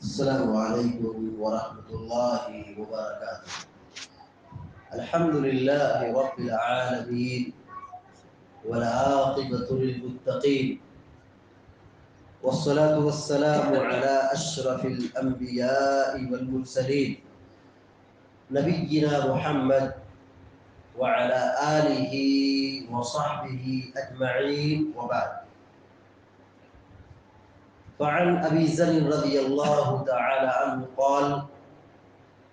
السلام علیکم ورحمۃ اللہ وبرکاتہ۔ الحمد للہ رب العالمین والعاقبۃ للمتقین والصلاة والسلام على اشرف الانبیاء والمرسلین نبینا محمد وعلى آلہ وصحبہ اجمعین وبعد۔ فعن ابی ذر رضی اللہ تعالی عنہ قال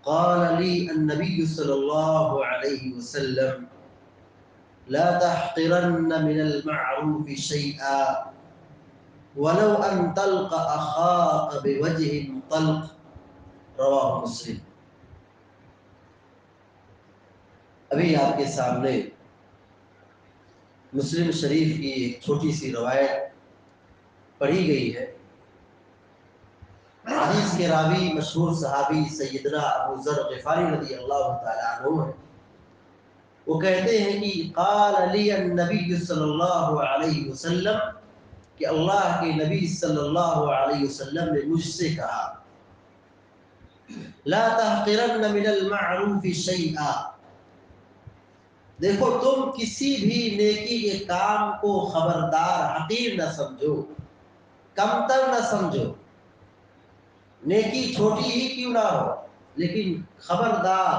قال لي النبي صلى الله عليه وسلم لا تحقرن من المعروف شيئا ولو أن تلقى أخاك بوجه طلق، رواه مسلم۔ ابھی آپ کے سامنے مسلم شریف کی ایک چھوٹی سی روایت پڑھی گئی ہے۔ حدیث کے راوی مشہور صحابی سیدنا ابو ذر غفاری رضی اللہ تعالیٰ عنہ ہیں۔ وہ کہتے ہیں کہ قال لی النبی صلی اللہ علیہ وسلم، کہ اللہ کے نبی صلی اللہ علیہ وسلم نے مجھ سے کہا لا تحقرن من المعروف شیئا، دیکھو تم کسی بھی نیکی کے کام کو خبردار حقیر نہ سمجھو، کمتر نہ سمجھو۔ نیکی چھوٹی ہی کیوں نہ ہو، لیکن خبردار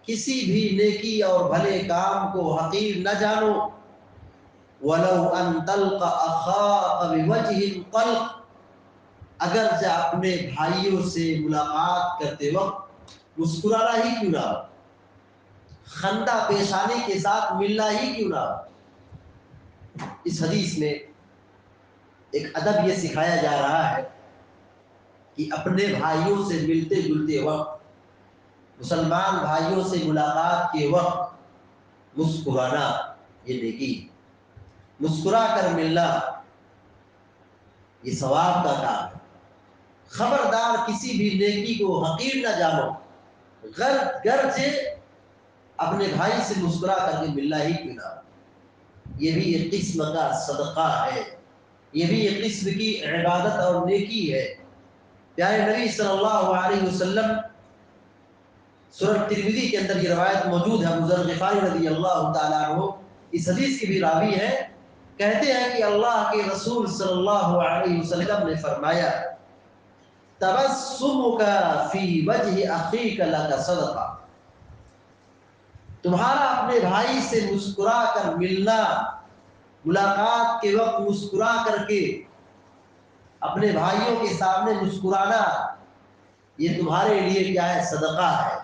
کسی بھی نیکی اور بھلے کام کو حقیر نہ جانو۔ وَلَوْ أَن تَلْقَ أَخَاكَ بِوَجْهٍ طَلْقٍ، اگرچہ اپنے بھائیوں سے ملاقات کرتے وقت مسکرانا ہی کیوں نہ ہو، خندہ پیشانی کے ساتھ ملنا ہی کیوں نہ ہو۔ اس حدیث میں ایک ادب یہ سکھایا جا رہا ہے کہ اپنے بھائیوں سے ملتے جلتے وقت، مسلمان بھائیوں سے ملاقات کے وقت مسکرانا یہ نیکی، مسکرا کر ملنا یہ ثواب کا کام ہے۔ خبردار کسی بھی نیکی کو حقیر نہ جانو، گرچہ اپنے بھائی سے مسکرا کر کے ملنا ہی کیوں نہ ہو۔ یہ بھی ایک قسم کا صدقہ ہے، یہ بھی ایک قسم کی عبادت اور نیکی ہے۔ پیارے نبی صلی اللہ علیہ وسلم، سنن ترمذی کے اندر یہ روایت موجود ہے، ابو ذر غفاری رضی اللہ تعالیٰ عنہ اس حدیث کے بھی راوی ہیں، کہتے ہیں کہ اللہ کے رسول صلی اللہ علیہ وسلم نے فرمایا تبسمک فی وجہ اخیک لک صدقہ، تمہارا اپنے بھائی سے مسکرا کر ملنا، ملاقات کے وقت مسکرا کر کے اپنے بھائیوں کے سامنے مسکرانا، یہ تمہارے لیے کیا ہے؟ صدقہ ہے۔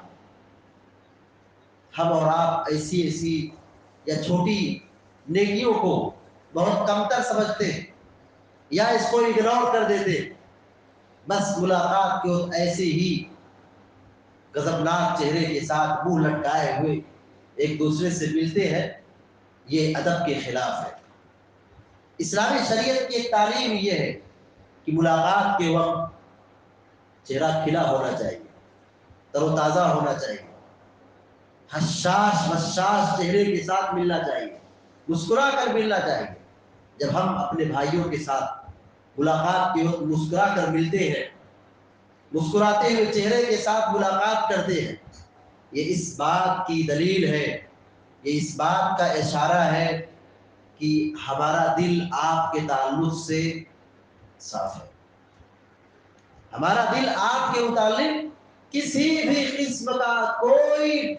ہم اور آپ ایسی یا چھوٹی نیکیوں کو بہت کمتر سمجھتے یا اس کو اگنور کر دیتے، بس ملاقات کے وقت ایسے ہی غضبناک چہرے کے ساتھ منہ لٹکائے ہوئے ایک دوسرے سے ملتے ہیں، یہ ادب کے خلاف ہے۔ اسلامی شریعت کی ایک تعلیم یہ ہے کہ ملاقات کے وقت چہرہ کھلا ہونا چاہیے، تر و تازہ ہونا چاہیے، حشاش بشاش چہرے کے ساتھ ملنا چاہیے، مسکرا کر ملنا چاہیے۔ جب ہم اپنے بھائیوں کے ساتھ ملاقات کے وقت مسکرا کر ملتے ہیں، مسکراتے ہوئے چہرے کے ساتھ ملاقات کرتے ہیں، یہ اس بات کی دلیل ہے، یہ اس بات کا اشارہ ہے کہ ہمارا دل آپ کے تعلق سے صاف ہے، ہمارا دل آپ کے متعلق کسی بھی قسم کا کوئی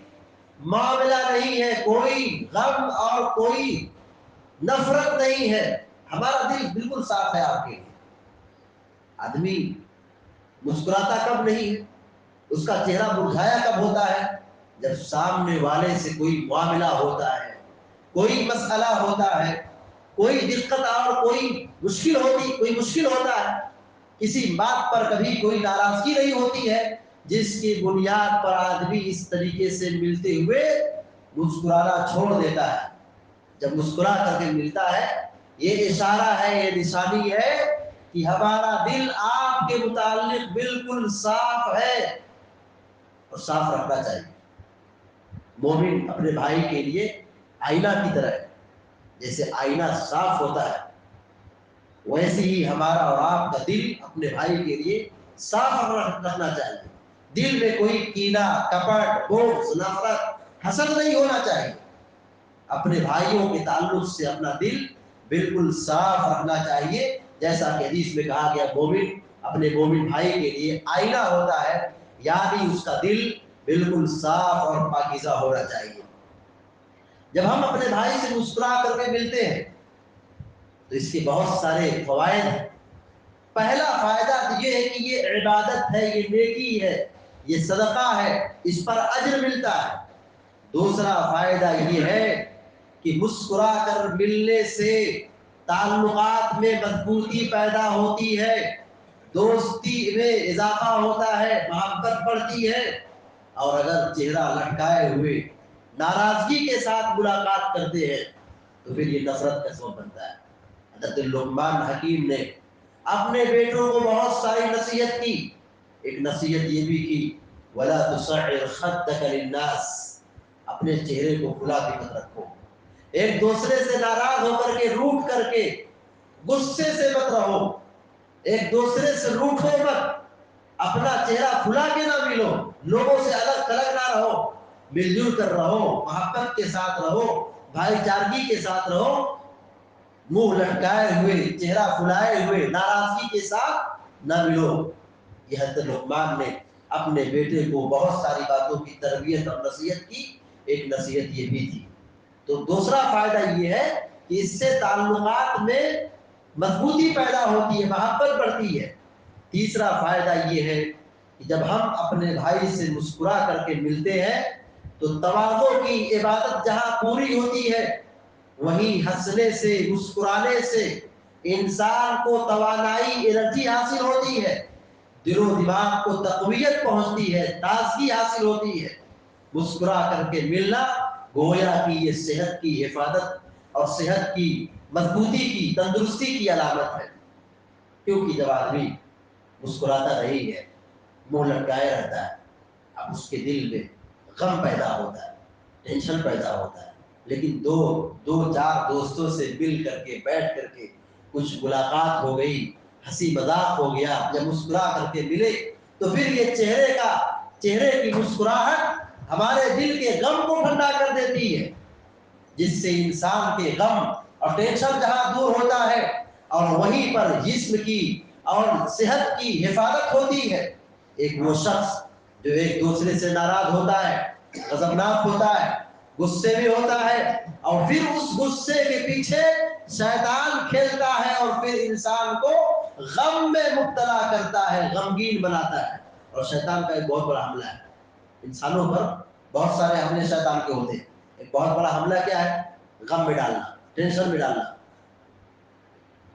معاملہ نہیں ہے، کوئی غم اور کوئی نفرت نہیں ہے، ہمارا دل بالکل صاف ہے آپ کے لیے۔ آدمی مسکراتا کب نہیں ہے، اس کا چہرہ مرجھایا کب ہوتا ہے؟ جب سامنے والے سے کوئی معاملہ ہوتا ہے، کوئی مسئلہ ہوتا ہے، کوئی دقت اور کوئی مشکل ہوتا ہے، کسی بات پر کبھی کوئی ناراضگی نہیں ہوتی ہے، جس کی بنیاد پر آدمی اس طریقے سے ملتے ہوئے مسکرانا چھوڑ دیتا ہے۔ جب مسکرا کر کے ملتا ہے، یہ اشارہ ہے، یہ نشانی ہے کہ ہمارا دل آپ کے متعلق بالکل صاف ہے، اور صاف رکھنا چاہیے۔ مومن اپنے بھائی کے لیے آئینہ کی طرح ہے، جیسے آئینہ صاف ہوتا ہے، ویسے ہی ہمارا اور آپ کا دل اپنے بھائی کے لیے صاف رکھنا چاہیے. دل میں کوئی کینہ، کپٹ، بغض، نفرت، حسد نہیں ہونا چاہیے. اپنے بھائیوں کے تعلق سے اپنا دل بالکل صاف رکھنا چاہیے. جیسا کہ حدیث میں کہا گیا مومن اپنے مومن بھائی کے لیے آئینہ ہوتا ہے، یعنی اس کا دل بالکل صاف اور پاکیزہ ہونا چاہیے. جب ہم اپنے بھائی سے مسکرا کر کے ملتے ہیں تو اس کے بہت سارے فوائد ہیں. پہلا فائدہ یہ ہے کہ یہ عبادت ہے، یہ نیکی ہے، یہ صدقہ ہے، اس پر اجر ملتا ہے. دوسرا فائدہ یہ ہے کہ مسکرا کر ملنے سے تعلقات میں مضبوطی پیدا ہوتی ہے، دوستی میں اضافہ ہوتا ہے، محبت بڑھتی ہے. اور اگر چہرہ لٹکائے ہوئے ناراضگی کے ساتھ ملاقات کرتے ہیں تو پھر یہ نفرت کا سبب بنتا ہے. حضرت لقمان حکیم نے اپنے بیٹوں کو بہت ساری نصیحت کی. ایک نصیحت یہ بھی کی وَلَا تُصَعِّرْ خَدَّكَ لِلنَّاسِ، اپنے چہرے کو کھلا کے مت رکھو. ایک دوسرے سے ناراض ہو کر کے، روٹ کر کے، غصے سے مت رہو. ایک دوسرے سے روٹھو مت، اپنا چہرہ کھلا کے نہ ملو، لوگوں سے الگ تھلگ نہ رہو، مل جل کر رہو، محبت کے ساتھ رہو، بھائی چارگی کے ساتھ رہو. منہ لٹکائے ہوئے، چہرہ پھلائے ہوئے ناراضگی کے ساتھ نہ ملو. یہ حضرت لقمان نے اپنے بیٹے کو بہت ساری باتوں کی تربیت اور نصیحت کی. ایک نصیحت یہ بھی تھی. تو دوسرا فائدہ یہ ہے کہ اس سے تعلقات میں مضبوطی پیدا ہوتی ہے، محبت بڑھتی ہے. تیسرا فائدہ یہ ہے کہ جب ہم اپنے بھائی سے مسکرا کر کے ملتے ہیں تو تواضع کی عبادت جہاں پوری ہوتی ہے وہیں ہنسنے سے، مسکرانے سے انسان کو توانائی، انرجی حاصل ہوتی ہے، دل و دماغ کو تقویت پہنچتی ہے، تازگی حاصل ہوتی ہے. مسکرا کر کے ملنا گویا کہ یہ صحت کی حفاظت اور صحت کی مضبوطی کی، تندرستی کی علامت ہے. کیونکہ جب آدمی مسکراتا نہیں ہے، منہ لٹکائے رہتا ہے، اب اس کے دل میں غم پیدا ہوتا ہے، ٹینشن پیدا ہوتا ہے. لیکن دو چار دوستوں سے مل کر کے، بیٹھ کر کے کچھ ملاقات ہو گئی، ہنسی مذاق ہو گیا، جب مسکرا کر کے ملے تو پھر یہ چہرے کی مسکراہٹ ہمارے دل کے غم کو ٹھنڈا کر دیتی ہے، جس سے انسان کے غم اور ٹینشن جہاں دور ہوتا ہے اور وہیں پر جسم کی اور صحت کی حفاظت ہوتی ہے. ایک وہ شخص جو ایک دوسرے سے ناراض ہوتا ہے، غضبناک ہوتا ہے، غصے میں ہوتا ہے، اور پھر اس غصے کے پیچھے شیطان کھیلتا ہے اور پھر انسان کو غم میں مبتلا کرتا ہے، غمگین بناتا ہے. اور شیطان کا ایک بہت بڑا حملہ ہے انسانوں پر. بہت سارے حملے شیطان کے ہوتے ہیں. ایک بہت بڑا حملہ کیا ہے؟ غم میں ڈالنا، ٹینشن میں ڈالنا.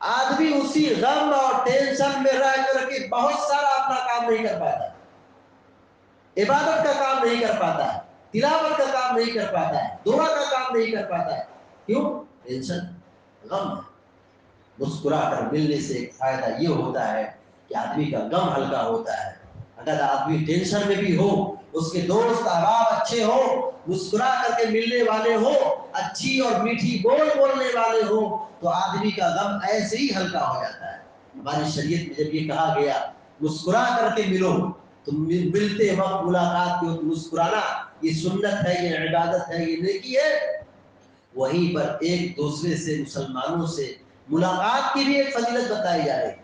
آدمی اسی غم اور ٹینشن میں رہ کر کے بہت سارا اپنا کام نہیں کر پاتا، عبادت کا کام نہیں کر پاتا ہے، تلاوت کا کام نہیں کر پاتا ہے، دعا کا کام نہیں کر پاتا ہے. کیوں؟ ٹینشن، غم ہے. مسکرا کر ملنے سے ایک فائدہ یہ ہوتا ہے کہ آدمی کا غم ہلکا ہوتا ہے. اگر آدمی ٹینشن میں بھی ہو، اس کے دوست احباب اچھے ہو، مسکرا کر کے ملنے والے ہو، اچھی اور میٹھی بولنے والے ہو، تو آدمی کا غم ایسے ہی ہلکا ہو جاتا ہے. ہماری شریعت میں جب یہ کہا گیا مسکرا کر کے ملو، تو ملتے وقت ملاقات کے وقت مسکرانا یہ سنت ہے، یہ عبادت ہے، یہ نیکی ہے. وہیں پر ایک دوسرے سے، مسلمانوں سے ملاقات کی بھی ایک فضیلت بتائی جا رہی ہے.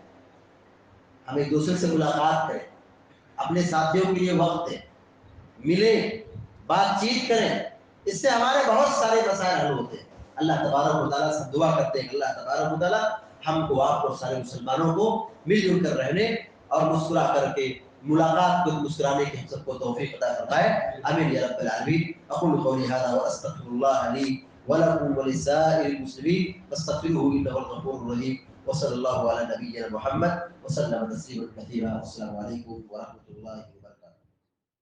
ہم ایک دوسرے سے ملاقات کریں، اپنے ساتھیوں کے لیے وقت دیں، ملیں، بات چیت کریں. اس سے ہمارے بہت سارے مسائل حل ہوتے ہیں. اللہ تبارک و تعالیٰ سے دعا کرتے ہیں کہ اللہ تبارک و تعالیٰ ہم کو، آپ کو، سارے مسلمانوں کو مل جل کر رہنے اور مسکرا کر کے ملاقات کو، مسکرانے کی ہم سب کو توفیق عطا فرمائے. آمین یا رب العالمین. اقول قولی هذا واستغفر الله لي ولكم ولسائر المسلمين فاستغفروه انه هو الغفور الرحيم. وصلى الله على نبينا محمد وسلم تسليما كثيرا. والسلام عليكم ورحمه الله وبركاته.